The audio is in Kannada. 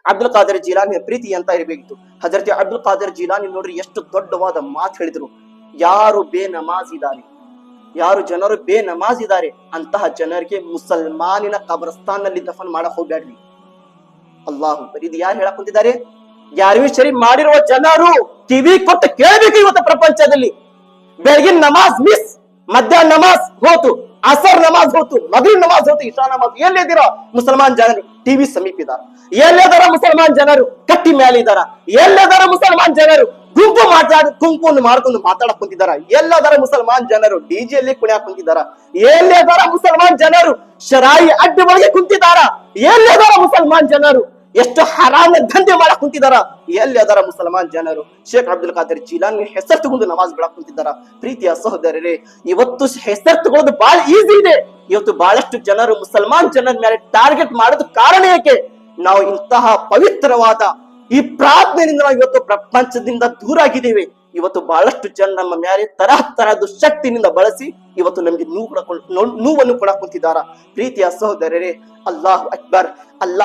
ಅಬ್ದುಲ್ ಖಾದರ್ ಜೀಲಾನಿ ಪ್ರೀತಿ ಅಂತ ಇರಬೇಕಿತ್ತು. ಹಜರತ್ ಅಬ್ದುಲ್ ಖಾದರ್ ಜೀಲಾನಿ ನೋಡ್ರಿ ಎಷ್ಟು ದೊಡ್ಡವಾದ ಮಾತು ಹೇಳಿದ್ರು. ಯಾರು ಬೇನಮಾಜಿದ್ದಾರೆ, ಯಾರು ಜನರು ಬೇನಮಾಜಿದ್ದಾರೆ ಅಂತಹ ಜನರಿಗೆ ಮುಸಲ್ಮಾನಿನ ಕಬ್ರಸ್ತಾನಲ್ಲಿ ದಫನ್ ಮಾಡಕ್ ಹೋಗ್ಬೇಡ್ರಿ. ಅಲ್ಲಾಹು ಇದು ಯಾರು ಹೇಳಕ್ ಕುಂತಿದ್ದಾರೆ? ಯಾರಿಗೂ ಶರೀಫ್ ಮಾಡಿರುವ ಜನರು ಕಿವಿ ಕೊಟ್ಟು ಕೇಳಬೇಕು. ಇವತ್ತು ಪ್ರಪಂಚದಲ್ಲಿ ಬೆಳಗಿನ ನಮಾಜ್ ಮಿಸ್, ಮಧ್ಯಾಹ್ನ ನಮಾಜ್ ಹೋತು, ಅಸರ್ ನಮಾಜ್ ಹೋತು, ಮಗ್ರಿಬ್ ನಮಾಜ್ ಹೋತು, ಇಶಾ ನಮಾಜ್. ಎಲ್ಲಿದ್ದೀರೋ ಮುಸಲ್ಮಾನ್ ಜನರು? ಟಿವಿ ಸಮೀಪ ಇದಾರ. ಎಲ್ಲಿದಾರ ಮುಸಲ್ಮಾನ್ ಜನರು? ಕಟ್ಟಿ ಮೇಲೆ ಇದಾರ. ಎಲ್ಲದಾರ ಮುಸಲ್ಮಾನ್ ಜನರು? ಗುಂಪು ಮಾಡ್ಕೊಂಡು ಮಾತಾಡಕ್ ಕುಂತಿದಾರ. ಎಲ್ಲದಾರ ಮುಸಲ್ಮಾನ್ ಜನರು? ಡಿಜೆಯಲ್ಲಿ ಕುಣಿಯಾಕ್ ಕುಂತಿದಾರ. ಎಲ್ಲದಾರ ಮುಸಲ್ಮಾನ್ ಜನರು? ಶರಾಯಿ ಅಡ್ಡಿ ಒಳಗೆ ಕುಂತಿದಾರ. ಎಲ್ಲದಾರ ಮುಸಲ್ಮಾನ್ ಜನರು? ಎಷ್ಟು ಹರಾಮ ದಂಧೆ ಮಾಡಕ್ ಕುಂತಿದಾರ. ಎಲ್ಲಿ ಅದರ ಮುಸಲ್ಮಾನ್ ಜನರು? ಶೇಖ್ ಅಬ್ದುಲ್ ಖಾದರ್ ಜೀಲಾನಿ ಹೆಸರು ತಗೊಂಡು ನಮಾಜ್ ಬಿಡಕ್ ಕುಂತಿದಾರ. ಪ್ರೀತಿಯ ಸಹೋದರರೇ, ಇವತ್ತು ಹೆಸರು ತಗೊಳ್ಳೋದು ಬಹಳ ಈಸಿ ಇದೆ. ಇವತ್ತು ಬಹಳಷ್ಟು ಜನರು ಮುಸಲ್ಮಾನ್ ಜನರ ಮೇಲೆ ಟಾರ್ಗೆಟ್ ಮಾಡೋದು ಕಾರಣ ಏಕೆ? ನಾವು ಇಂತಹ ಪವಿತ್ರವಾದ ಈ ಪ್ರಾರ್ಥನೆಯಿಂದ ನಾವು ಇವತ್ತು ಪ್ರಪಂಚದಿಂದ ದೂರ ಆಗಿದ್ದೇವೆ. ಇವತ್ತು ಬಹಳಷ್ಟು ಜನ ನಮ್ಮ ಮೇಲೆ ತರಹದ ಶಕ್ತಿನಿಂದ ಬಳಸಿ ಇವತ್ತು ನಮ್ಗೆ ನೋವನ್ನು ಕೊಡಕ್ ಕುಂತಿದಾರ. ಪ್ರೀತಿಯ ಸಹೋದರರೇ, ಅಲ್ಲಾಹು ಅಕ್ಬರ್. ಅಲ್ಲಾಹ್